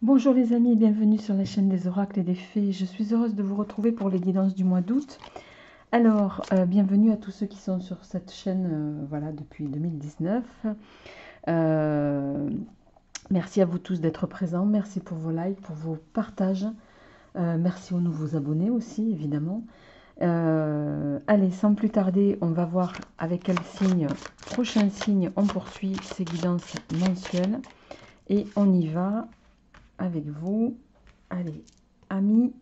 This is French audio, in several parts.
Bonjour les amis, bienvenue sur la chaîne des oracles et des fées. Je suis heureuse de vous retrouver pour les guidances du mois d'août. Alors, bienvenue à tous ceux qui sont sur cette chaîne voilà, depuis 2019. Euh, Merci à vous tous d'être présents. Merci pour vos likes, pour vos partages. Merci aux nouveaux abonnés aussi, évidemment. Allez, sans plus tarder, on va voir avec quel signe, prochain signe, on poursuit ces guidances mensuelles. Et on y va avec vous. Allez, amis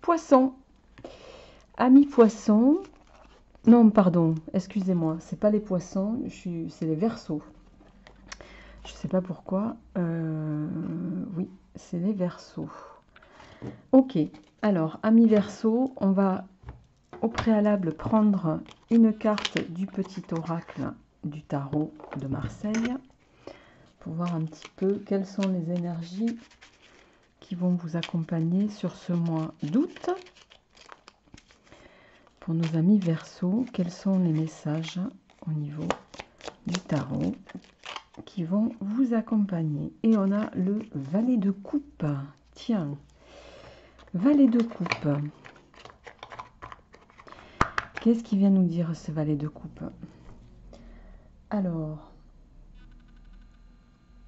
poisson. Amis poisson. Non, pardon, excusez-moi, c'est pas les poissons, c'est les verseaux. Je sais pas pourquoi. Oui, c'est les verseaux. Ok, alors, amis verseaux, on va au préalable prendre une carte du petit oracle du tarot de Marseille pour voir un petit peu quelles sont les énergies qui vont vous accompagner sur ce mois d'août. Pour nos amis Verseaux, quels sont les messages au niveau du tarot qui vont vous accompagner? Et on a le valet de coupe. Tiens, valet de coupe. Qu'est-ce qui vient nous dire ce valet de coupe? Alors,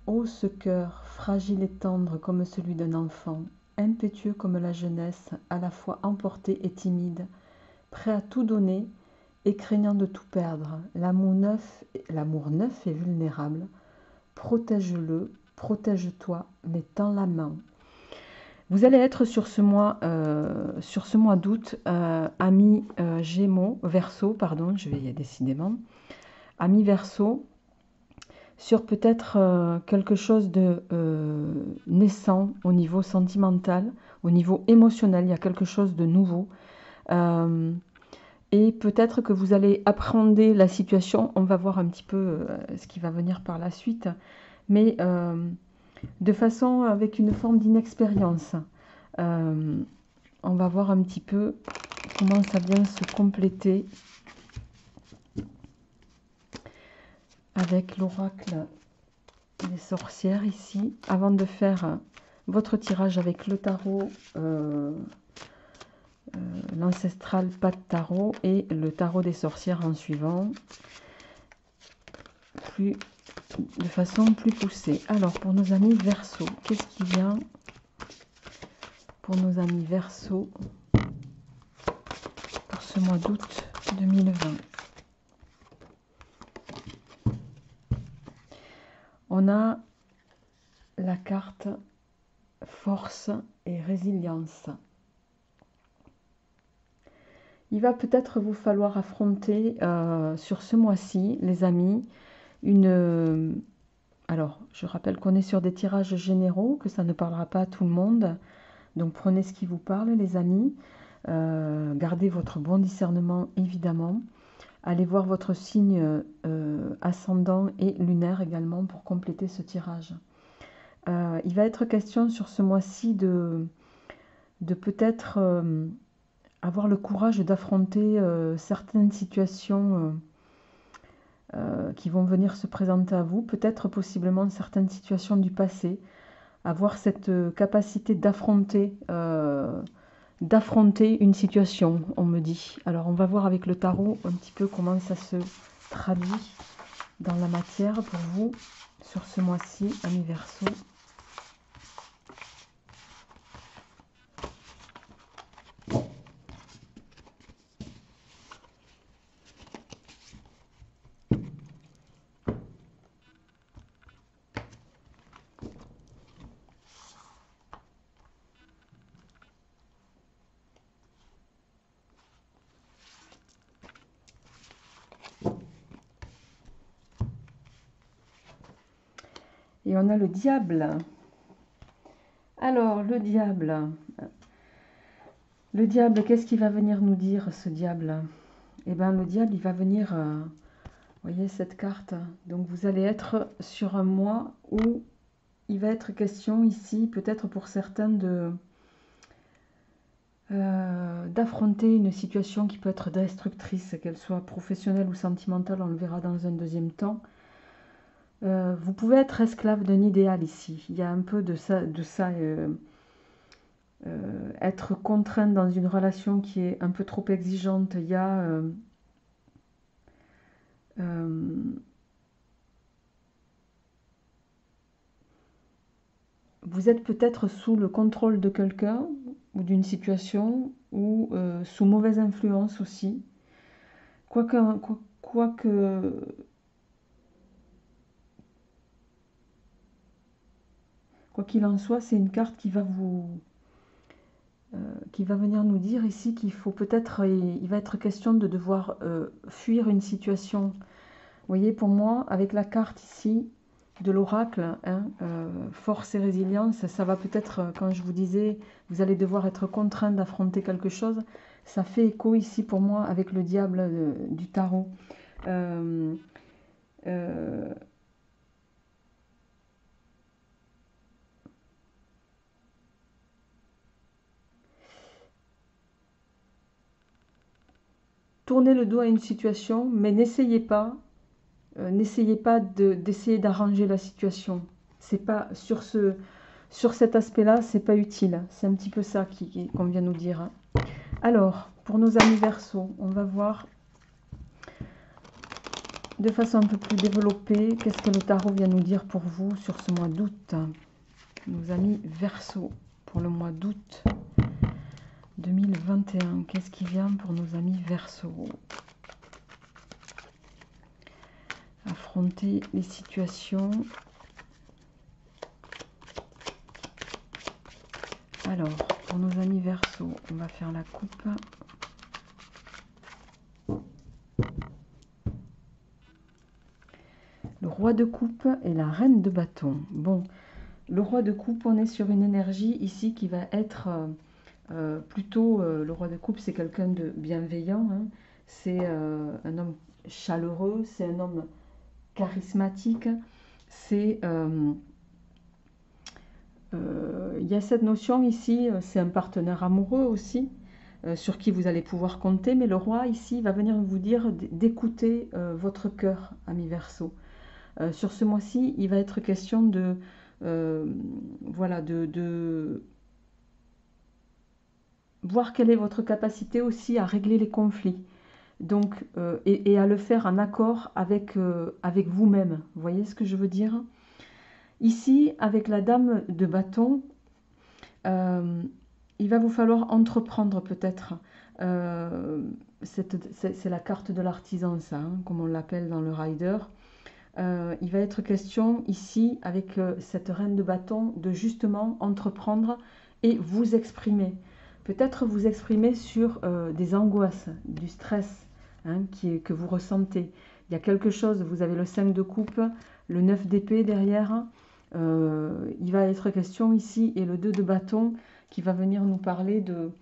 ô ce cœur, fragile et tendre comme celui d'un enfant, impétueux comme la jeunesse, à la fois emporté et timide, prêt à tout donner et craignant de tout perdre, l'amour neuf et vulnérable, protège-le, protège-toi, mais tends la main. Vous allez être sur ce mois d'août, amis Gémeaux, Verseau, pardon, je vais y aller décidément, amis Verseau, sur peut-être quelque chose de naissant au niveau sentimental, au niveau émotionnel, il y a quelque chose de nouveau. Et peut-être que vous allez appréhender la situation, on va voir un petit peu ce qui va venir par la suite, mais de façon avec une forme d'inexpérience. On va voir un petit peu comment ça vient se compléter avec l'oracle des sorcières ici. Avant de faire votre tirage avec le tarot, l'ancestral pas de tarot et le tarot des sorcières en suivant, de façon plus poussée. Alors pour nos amis Verseaux, qu'est-ce qui vient pour nos amis Verseaux pour ce mois d'août 2020? On a la carte force et résilience. Il va peut-être vous falloir affronter sur ce mois-ci, les amis, alors, je rappelle qu'on est sur des tirages généraux, que ça ne parlera pas à tout le monde. Donc prenez ce qui vous parle, les amis. Gardez votre bon discernement, évidemment. Allez voir votre signe ascendant et lunaire également pour compléter ce tirage. Il va être question sur ce mois-ci de peut-être avoir le courage d'affronter certaines situations qui vont venir se présenter à vous, peut-être possiblement certaines situations du passé, avoir cette capacité d'affronter une situation, on me dit. Alors on va voir avec le tarot un petit peu comment ça se traduit dans la matière pour vous sur ce mois-ci, amis Verseaux. Et on a le diable. Alors, le diable, qu'est-ce qu'il va venir nous dire, ce diable? Eh bien, le diable, il va venir, voyez cette carte? Donc, vous allez être sur un mois où il va être question ici, peut-être pour certains, d'affronter une situation qui peut être destructrice, qu'elle soit professionnelle ou sentimentale, on le verra dans un deuxième temps. Vous pouvez être esclave d'un idéal ici. Il y a un peu de ça, être contraint dans une relation qui est un peu trop exigeante. Il y a vous êtes peut-être sous le contrôle de quelqu'un ou d'une situation ou sous mauvaise influence aussi. Quoique, quoique, quoi qu'il en soit, c'est une carte qui va qui va venir nous dire ici qu'il faut peut-être, il va être question de devoir fuir une situation. Vous voyez, pour moi, avec la carte ici de l'oracle, hein, force et résilience, ça va peut-être, quand je vous disais, vous allez devoir être contraint d'affronter quelque chose, ça fait écho ici pour moi avec le diable du tarot. Euh, euh, Tournez le dos à une situation, mais n'essayez pas d'essayer d'arranger la situation. C'est pas sur cet aspect-là, c'est pas utile. C'est un petit peu ça qu'on vient nous dire. Alors, pour nos amis Verseau, on va voir de façon un peu plus développée qu'est-ce que le tarot vient nous dire pour vous sur ce mois d'août. Nos amis Verseau, pour le mois d'août 2021. Qu'est-ce qui vient pour nos amis Verseau? Affronter les situations. Alors, pour nos amis Verseau, on va faire la coupe. Le roi de coupe et la reine de bâton. Bon, le roi de coupe, on est sur une énergie ici qui va être plutôt... le roi de coupe, c'est quelqu'un de bienveillant. Hein. C'est un homme chaleureux, c'est un homme charismatique. C'est... il y a cette notion ici, c'est un partenaire amoureux aussi, sur qui vous allez pouvoir compter. Mais le roi ici va venir vous dire d'écouter votre cœur, ami Verseau. Sur ce mois-ci, il va être question de, voilà, de voir quelle est votre capacité aussi à régler les conflits. Donc, et à le faire en accord avec, avec vous-même. Vous voyez ce que je veux dire? Ici, avec la dame de bâton, il va vous falloir entreprendre peut-être. C'est la carte de l'artisan, ça, hein, comme on l'appelle dans le rider. Il va être question ici, avec cette reine de bâton, de justement entreprendre et vous exprimer. Peut-être vous exprimer sur des angoisses, du stress hein, que vous ressentez. Il y a quelque chose, vous avez le 5 de coupe, le 9 d'épée derrière. Il va être question ici, et le 2 de bâton, qui va venir nous parler de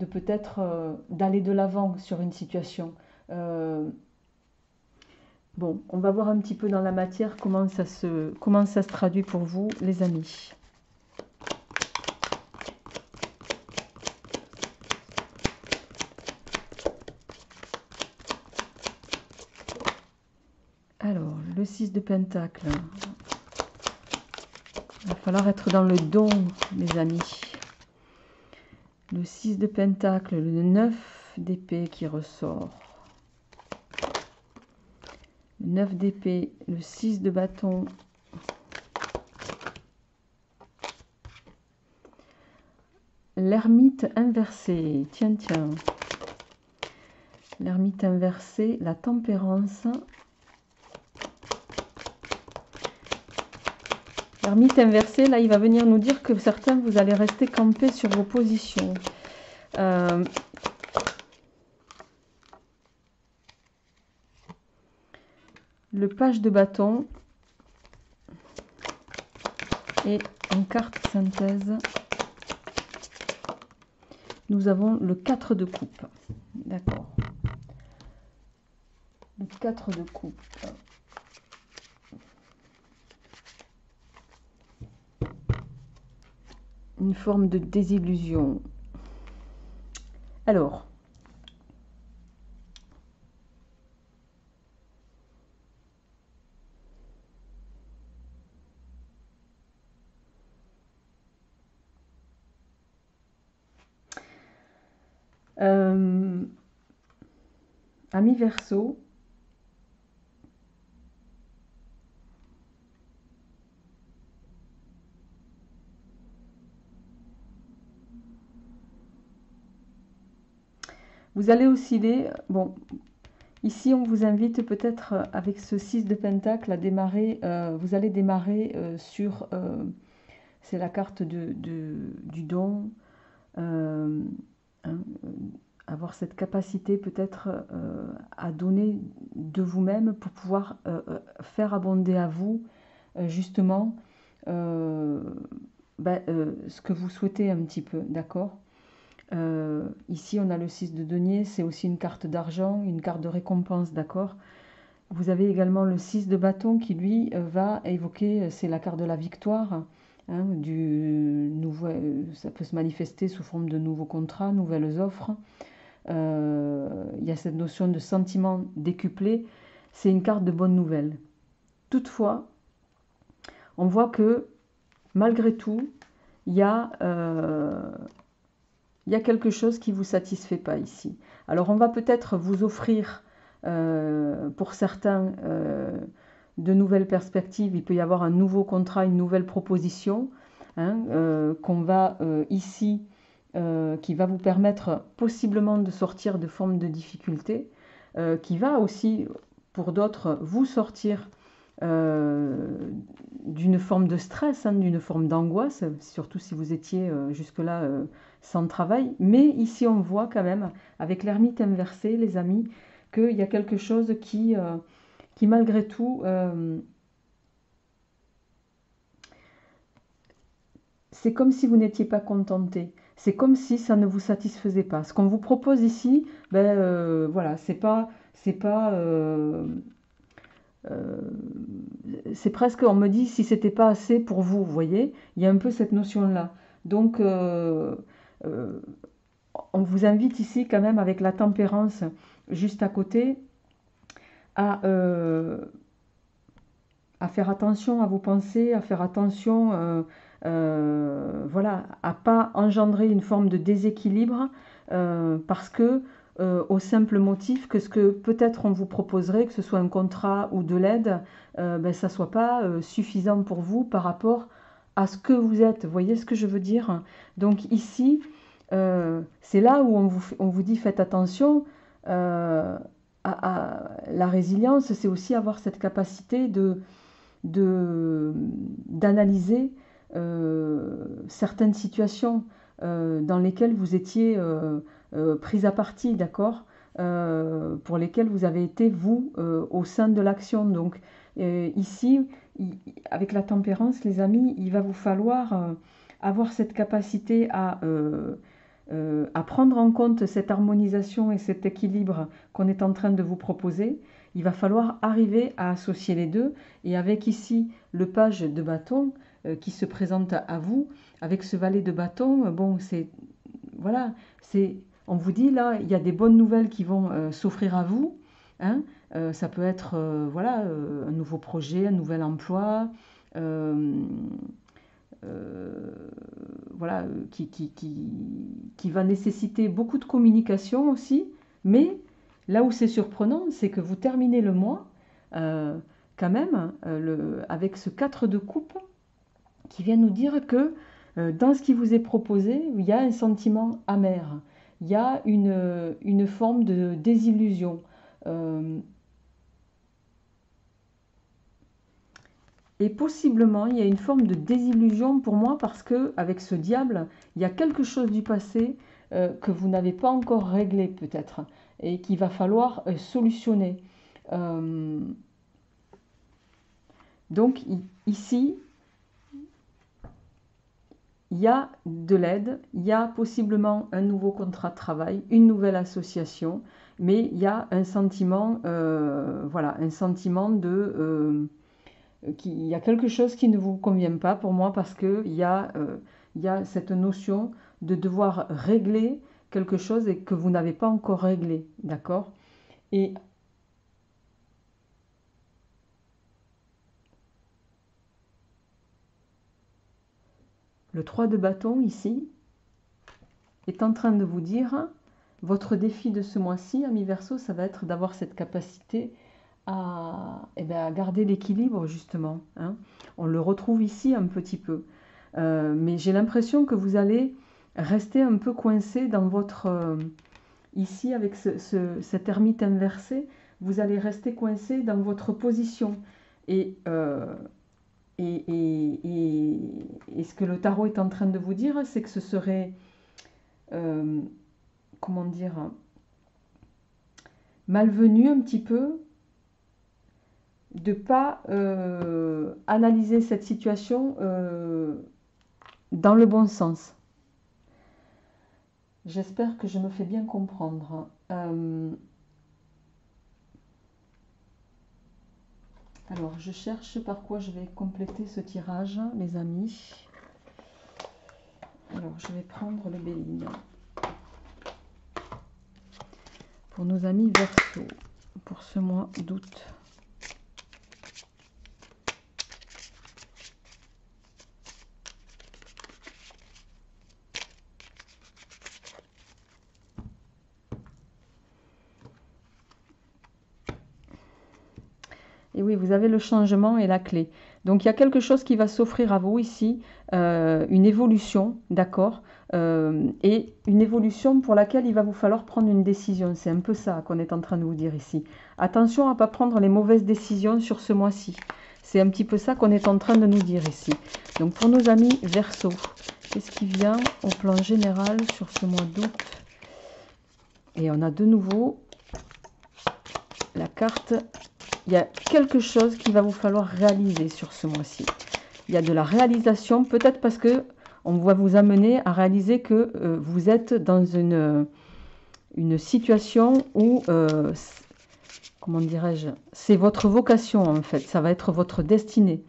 peut-être d'aller de l'avant sur une situation. Bon, on va voir un petit peu dans la matière comment ça se traduit pour vous, les amis. Alors, le 6 de Pentacle. Il va falloir être dans le don, mes amis. Le 6 de Pentacle, le 9 d'épée qui ressort. Le 9 d'épée, le 6 de bâton. L'ermite inversé, tiens, tiens. L'ermite inversé, la tempérance. L'ermite inversé, là, il va venir nous dire que certains, vous allez rester campés sur vos positions. Le page de bâton. Et en carte synthèse, nous avons le 4 de coupe. D'accord. Le 4 de coupe. Une forme de désillusion. Alors, Amis Verseau, vous allez osciller. Bon, ici, on vous invite peut-être avec ce 6 de Pentacle à démarrer. Vous allez démarrer sur... c'est la carte du don. Hein, avoir cette capacité peut-être à donner de vous-même pour pouvoir faire abonder à vous justement ce que vous souhaitez un petit peu, d'accord. Ici on a le 6 de denier, c'est aussi une carte d'argent, une carte de récompense, d'accord. Vous avez également le 6 de bâton qui lui va évoquer, c'est la carte de la victoire, hein, ça peut se manifester sous forme de nouveaux contrats, nouvelles offres. Il y a cette notion de sentiment décuplé, c'est une carte de bonne nouvelle. Toutefois, on voit que malgré tout, il y a quelque chose qui ne vous satisfait pas ici. Alors on va peut-être vous offrir, pour certains, de nouvelles perspectives. Il peut y avoir un nouveau contrat, une nouvelle proposition, hein, qu'on va ici, qui va vous permettre possiblement de sortir de formes de difficultés, qui va aussi, pour d'autres, vous sortir d'une forme de stress, hein, d'une forme d'angoisse, surtout si vous étiez jusque-là sans travail. Mais ici, on voit quand même, avec l'ermite inversé, les amis, qu'il y a quelque chose qui malgré tout, c'est comme si vous n'étiez pas contenté. C'est comme si ça ne vous satisfaisait pas. Ce qu'on vous propose ici, voilà, c'est presque, on me dit, si c'était pas assez pour vous, vous voyez, il y a un peu cette notion-là. Donc, on vous invite ici quand même avec la tempérance juste à côté à faire attention à vos pensées, à faire attention voilà, à pas engendrer une forme de déséquilibre parce que au simple motif que ce que peut-être on vous proposerait, que ce soit un contrat ou de l'aide, ça soit pas suffisant pour vous par rapport à ce que vous êtes. Vous voyez ce que je veux dire? Donc ici, c'est là où on vous dit faites attention. La résilience, c'est aussi avoir cette capacité d'analyser certaines situations dans lesquelles vous étiez prise à partie, d'accord, pour lesquelles vous avez été, vous, au sein de l'action. Donc ici, avec la tempérance, les amis, il va vous falloir avoir cette capacité à prendre en compte cette harmonisation et cet équilibre qu'on est en train de vous proposer. Il va falloir arriver à associer les deux. Et avec ici le page de bâton qui se présente à vous, avec ce valet de bâton, bon, c'est... Voilà, c'est... On vous dit là, il y a des bonnes nouvelles qui vont s'offrir à vous. Hein, ça peut être voilà, un nouveau projet, un nouvel emploi, voilà, qui va nécessiter beaucoup de communication aussi. Mais là où c'est surprenant, c'est que vous terminez le mois quand même avec ce 4 de coupe qui vient nous dire que dans ce qui vous est proposé, il y a un sentiment amer, il y a une forme de désillusion. Et possiblement, il y a une forme de désillusion pour moi parce que avec ce diable, il y a quelque chose du passé que vous n'avez pas encore réglé peut-être et qu'il va falloir solutionner. Donc ici, il y a de l'aide, il y a possiblement un nouveau contrat de travail, une nouvelle association, mais il y a un sentiment, voilà, un sentiment il y a quelque chose qui ne vous convient pas pour moi parce qu'il y a cette notion de devoir régler quelque chose et que vous n'avez pas encore réglé, d'accord? Et le 3 de bâton ici est en train de vous dire, votre défi de ce mois-ci, amis Verseau, ça va être d'avoir cette capacité à garder l'équilibre, justement. Hein. On le retrouve ici un petit peu. Mais j'ai l'impression que vous allez rester un peu coincé dans votre... ici, avec cet ermite inversé, vous allez rester coincé dans votre position. Et ce que le tarot est en train de vous dire, c'est que ce serait, comment dire, malvenu un petit peu de ne pas analyser cette situation dans le bon sens. J'espère que je me fais bien comprendre. Alors, je cherche par quoi je vais compléter ce tirage, les amis. Alors, je vais prendre le Béline. Pour nos amis Verseau, pour ce mois d'août. Et oui, vous avez le changement et la clé. Donc, il y a quelque chose qui va s'offrir à vous ici, une évolution, d'accord, et une évolution pour laquelle il va vous falloir prendre une décision. C'est un peu ça qu'on est en train de vous dire ici. Attention à ne pas prendre les mauvaises décisions sur ce mois-ci. C'est un petit peu ça qu'on est en train de nous dire ici. Donc, pour nos amis Verseau, qu'est-ce qui vient au plan général sur ce mois d'août? Et on a de nouveau la carte... Il y a quelque chose qu'il va vous falloir réaliser sur ce mois-ci. Il y a de la réalisation, peut-être parce que on va vous amener à réaliser que vous êtes dans une situation où, comment dirais-je, c'est votre vocation en fait, ça va être votre destinée.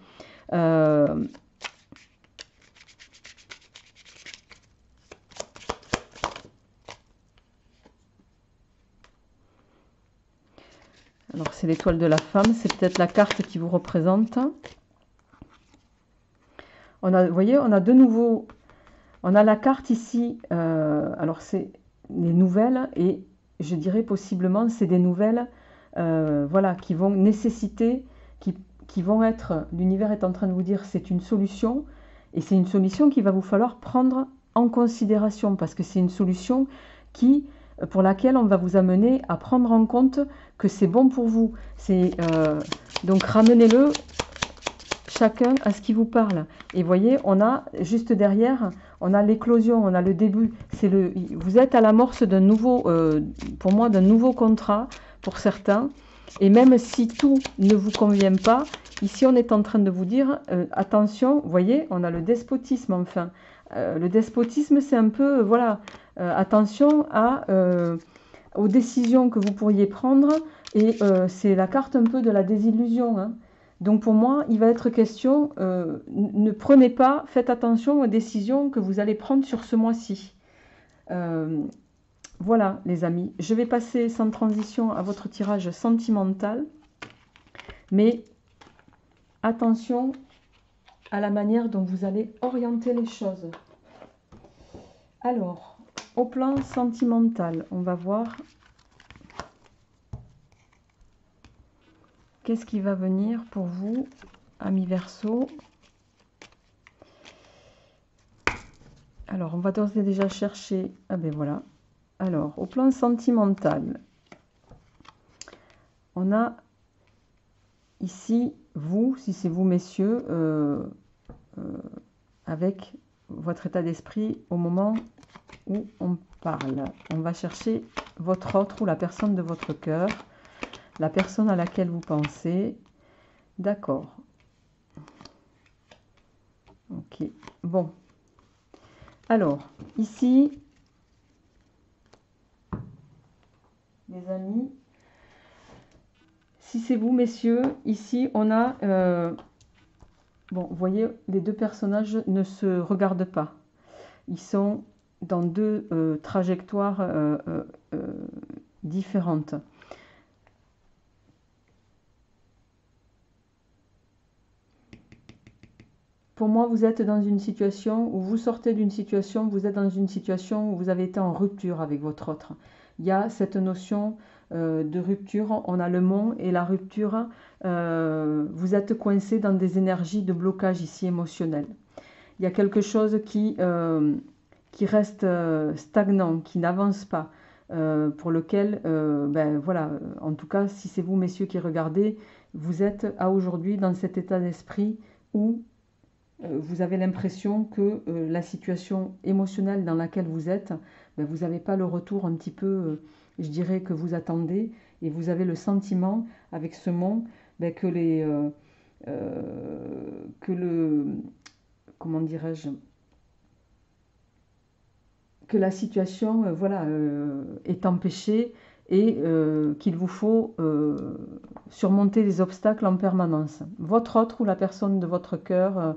Alors, c'est l'étoile de la femme, c'est peut-être la carte qui vous représente. Vous voyez, on a de nouveau, on a la carte ici, alors c'est les nouvelles, et je dirais possiblement, c'est des nouvelles, voilà, qui vont nécessiter, qui vont être, l'univers est en train de vous dire, c'est une solution, et c'est une solution qu'il va vous falloir prendre en considération, parce que c'est une solution pour laquelle on va vous amener à prendre en compte que c'est bon pour vous. Donc ramenez-le chacun à ce qui vous parle. Et voyez, on a juste derrière, on a l'éclosion, on a le début. Vous êtes à l'amorce d'un nouveau, pour moi, d'un nouveau contrat pour certains. Et même si tout ne vous convient pas, ici on est en train de vous dire, attention, vous voyez, on a le despotisme enfin. Le despotisme, c'est un peu, voilà, attention aux décisions que vous pourriez prendre. Et c'est la carte un peu de la désillusion. Hein. Donc pour moi, il va être question, ne prenez pas, faites attention aux décisions que vous allez prendre sur ce mois-ci. Voilà les amis, je vais passer sans transition à votre tirage sentimental, mais attention à la manière dont vous allez orienter les choses. Alors, au plan sentimental, on va voir qu'est-ce qui va venir pour vous, amis Verseau. Alors, on va d'ores et déjà chercher... Ah ben voilà. Alors, au plan sentimental, on a ici, vous, si c'est vous messieurs, avec votre état d'esprit au moment où on parle. On va chercher votre autre ou la personne de votre cœur, la personne à laquelle vous pensez. D'accord. Ok. Bon. Alors, ici, les amis, si c'est vous, messieurs, ici, on a... bon, vous voyez, les deux personnages ne se regardent pas. Ils sont dans deux trajectoires différentes. Pour moi, vous êtes dans une situation où vous sortez d'une situation, vous êtes dans une situation où vous avez été en rupture avec votre autre. il y a cette notion de rupture. On a le mont et la rupture. Vous êtes coincé dans des énergies de blocage ici émotionnel. Il y a quelque chose qui reste stagnant, qui n'avance pas, pour lequel, ben voilà, en tout cas, si c'est vous, messieurs, qui regardez, vous êtes à aujourd'hui dans cet état d'esprit où vous avez l'impression que la situation émotionnelle dans laquelle vous êtes, ben, vous n'avez pas le retour un petit peu, je dirais, que vous attendez, et vous avez le sentiment, avec ce mot, ben, que le, comment dirais-je, que la situation voilà, est empêchée et qu'il vous faut surmonter les obstacles en permanence. Votre autre ou la personne de votre cœur,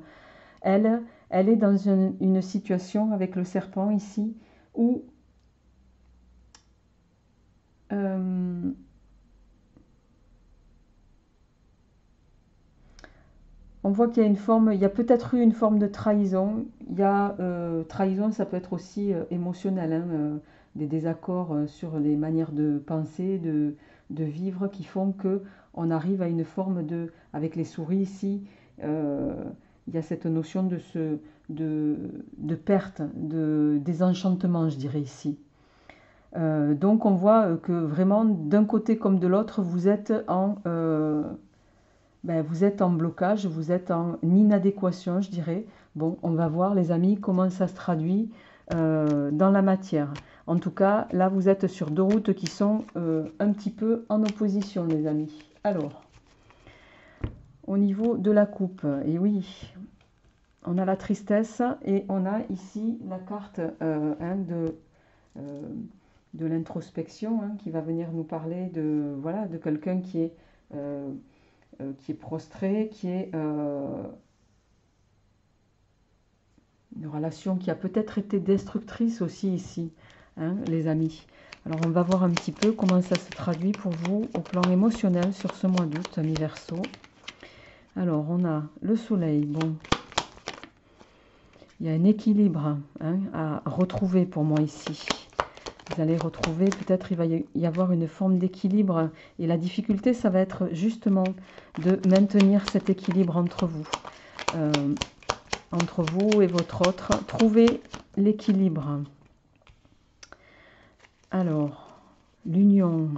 elle est dans une situation avec le serpent ici où on voit qu'il y a une forme, il y a peut-être eu une forme de trahison. Il y a trahison, ça peut être aussi émotionnel, hein, des désaccords sur les manières de penser, de vivre, qui font que on arrive à une forme de, avec les souris ici, il y a cette notion de perte, de désenchantement, je dirais ici. Donc on voit que vraiment d'un côté comme de l'autre, vous êtes en blocage, vous êtes en inadéquation, je dirais. Bon, on va voir, les amis, comment ça se traduit dans la matière. En tout cas, là, vous êtes sur deux routes qui sont un petit peu en opposition, les amis. Alors, au niveau de la coupe, et oui, on a la tristesse et on a ici la carte de l'introspection, hein, qui va venir nous parler de, voilà, de quelqu'un qui est prostré, qui est une relation qui a peut-être été destructrice aussi ici, hein, les amis. Alors on va voir un petit peu comment ça se traduit pour vous au plan émotionnel sur ce mois d'août, amis Verseau. Alors on a le soleil, bon, il y a un équilibre, hein, à retrouver pour moi ici. Vous allez retrouver, peut-être il va y avoir une forme d'équilibre. Et la difficulté, ça va être justement de maintenir cet équilibre entre vous et votre autre. Trouver l'équilibre. Alors, l'union.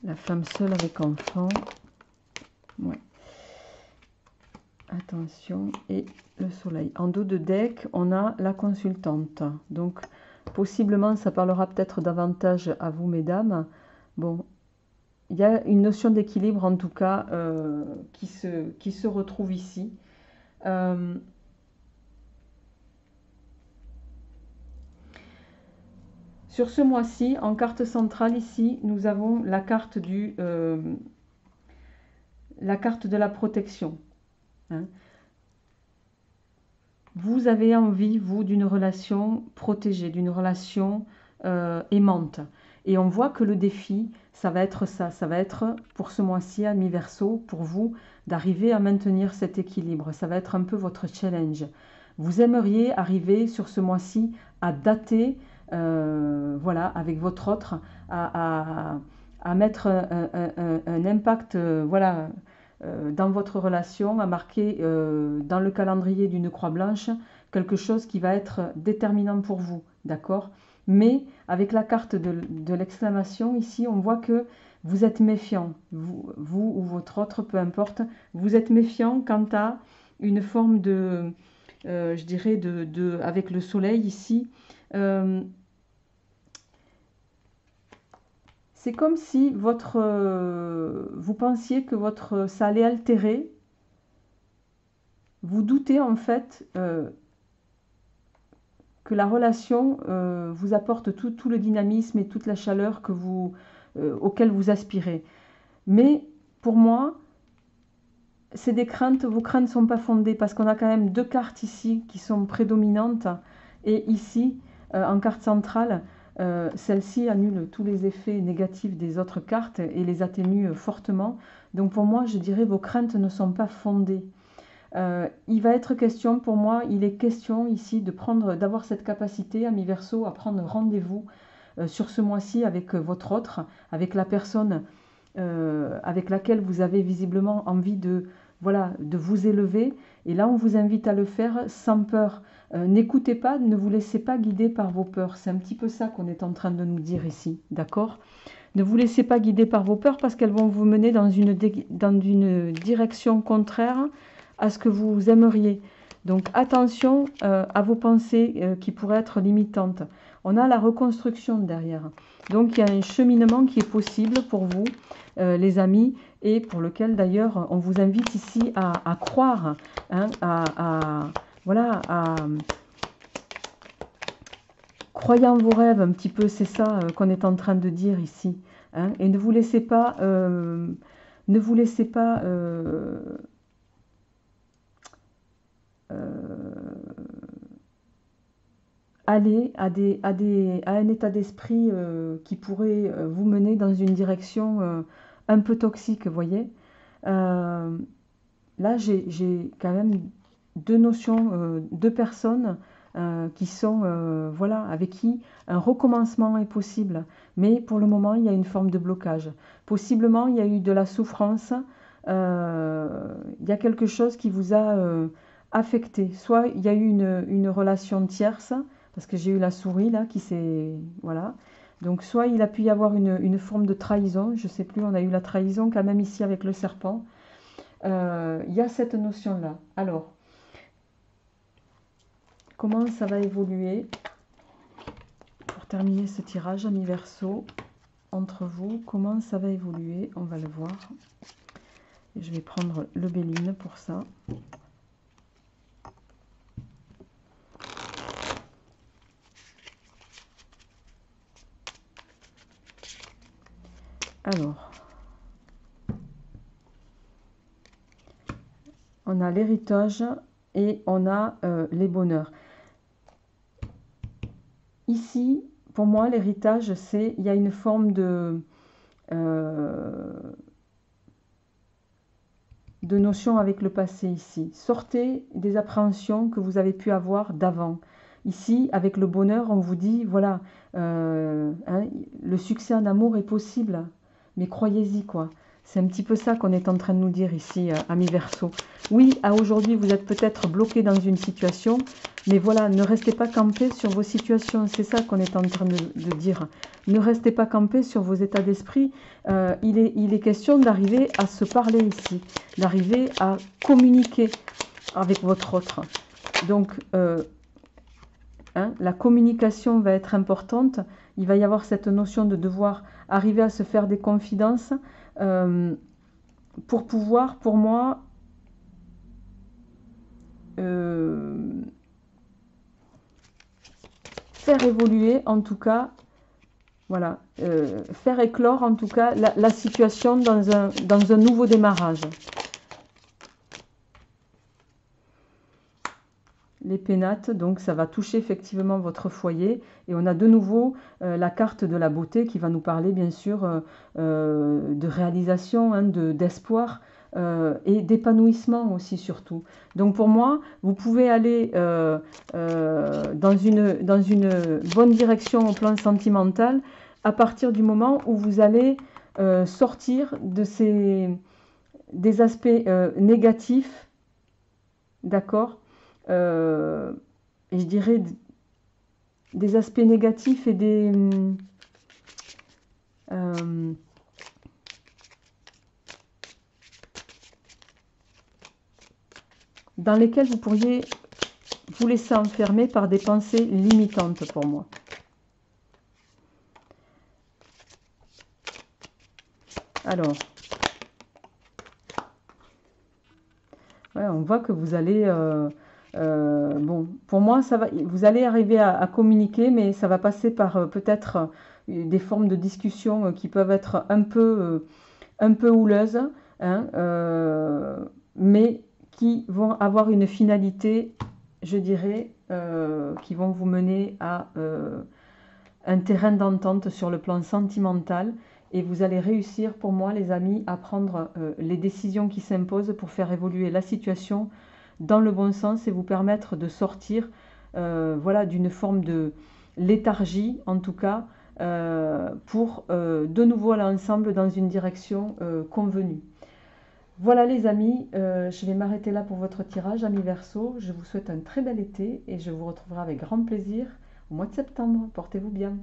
La femme seule avec enfant. Ouais. Attention, et le soleil. En dos de deck, on a la consultante. Donc, possiblement, ça parlera peut-être davantage à vous, mesdames. Bon, il y a une notion d'équilibre, en tout cas, qui se retrouve ici. Sur ce mois-ci, en carte centrale, ici, nous avons la carte de la protection. Hein. Vous avez envie, vous, d'une relation protégée, d'une relation aimante. Et on voit que le défi, ça va être ça. Ça va être, pour ce mois-ci, amis Verseau, pour vous, d'arriver à maintenir cet équilibre. Ça va être un peu votre challenge. Vous aimeriez arriver, sur ce mois-ci, à dater, voilà, avec votre autre, à mettre un impact, voilà, dans votre relation, à marquer dans le calendrier d'une croix blanche quelque chose qui va être déterminant pour vous, d'accord? Mais avec la carte de l'exclamation, ici, on voit que vous êtes méfiant, vous ou votre autre, peu importe, vous êtes méfiant quant à une forme de, je dirais, avec le soleil ici, c'est comme si vous pensiez que ça allait altérer. Vous doutez en fait que la relation vous apporte tout le dynamisme et toute la chaleur auquel vous aspirez. Mais pour moi, c'est des craintes, vos craintes ne sont pas fondées parce qu'on a quand même deux cartes ici qui sont prédominantes. Et ici, en carte centrale, celle-ci annule tous les effets négatifs des autres cartes et les atténue fortement. Donc pour moi, je dirais vos craintes ne sont pas fondées. Il va être question, pour moi, il est question ici d'avoir cette capacité, amis Verseau, à prendre rendez-vous sur ce mois-ci avec votre autre, avec la personne avec laquelle vous avez visiblement envie de, voilà, de vous élever. Et là, on vous invite à le faire sans peur. N'écoutez pas, ne vous laissez pas guider par vos peurs. C'est un petit peu ça qu'on est en train de nous dire ici, d'accord? Ne vous laissez pas guider par vos peurs parce qu'elles vont vous mener dans une direction contraire à ce que vous aimeriez. Donc attention à vos pensées qui pourraient être limitantes. On a la reconstruction derrière. Donc il y a un cheminement qui est possible pour vous, les amis, et pour lequel d'ailleurs on vous invite ici à croire, hein, voilà, croyez en vos rêves un petit peu, c'est ça qu'on est en train de dire ici. Hein, et ne vous laissez pas, aller à un état d'esprit qui pourrait vous mener dans une direction un peu toxique, vous voyez. Là, j'ai quand même deux notions, deux personnes qui sont, voilà, avec qui un recommencement est possible. Mais pour le moment, il y a une forme de blocage. Possiblement, il y a eu de la souffrance, il y a quelque chose qui vous a affecté. Soit il y a eu une relation tierce, parce que j'ai eu la souris là qui s'est... Voilà. Donc soit il a pu y avoir une forme de trahison, je ne sais plus, on a eu la trahison quand même ici avec le serpent. Il y a cette notion-là. Alors, comment ça va évoluer pour terminer ce tirage, amis Verseau, entre vous, comment ça va évoluer, on va le voir. Et je vais prendre le Béline pour ça. Alors, on a l'héritage et on a les bonheurs. Ici, pour moi, l'héritage, c'est, il y a une forme de notion avec le passé ici. Sortez des appréhensions que vous avez pu avoir d'avant. Ici, avec le bonheur, on vous dit, voilà, hein, le succès en amour est possible, mais croyez-y, quoi. C'est un petit peu ça qu'on est en train de nous dire ici, amis Verseau. Oui, à aujourd'hui, vous êtes peut-être bloqué dans une situation, mais voilà, ne restez pas campé sur vos situations. C'est ça qu'on est en train de dire. Ne restez pas campé sur vos états d'esprit. Il est question d'arriver à se parler ici, d'arriver à communiquer avec votre autre. Donc, hein, la communication va être importante. Il va y avoir cette notion de devoir arriver à se faire des confidences pour pouvoir, pour moi, faire évoluer, en tout cas, voilà, faire éclore, en tout cas, la situation dans un nouveau démarrage. Les pénates, donc ça va toucher effectivement votre foyer. Et on a de nouveau la carte de la beauté qui va nous parler bien sûr de réalisation, hein, d'espoir et d'épanouissement aussi surtout. Donc pour moi, vous pouvez aller dans une bonne direction au plan sentimental à partir du moment où vous allez sortir des aspects négatifs, d'accord, et je dirais des aspects négatifs et dans lesquels vous pourriez vous laisser enfermer par des pensées limitantes pour moi. Alors, ouais, on voit que vous allez... bon, pour moi, ça va, vous allez arriver à communiquer, mais ça va passer par peut-être des formes de discussion qui peuvent être un peu houleuses, hein, mais qui vont avoir une finalité, je dirais, qui vont vous mener à un terrain d'entente sur le plan sentimental. Et vous allez réussir, pour moi, les amis, à prendre les décisions qui s'imposent pour faire évoluer la situation dans le bon sens et vous permettre de sortir voilà, d'une forme de léthargie, en tout cas, pour de nouveau aller ensemble dans une direction convenue. Voilà les amis, je vais m'arrêter là pour votre tirage, amis Verseau. Je vous souhaite un très bel été et je vous retrouverai avec grand plaisir au mois de septembre. Portez-vous bien.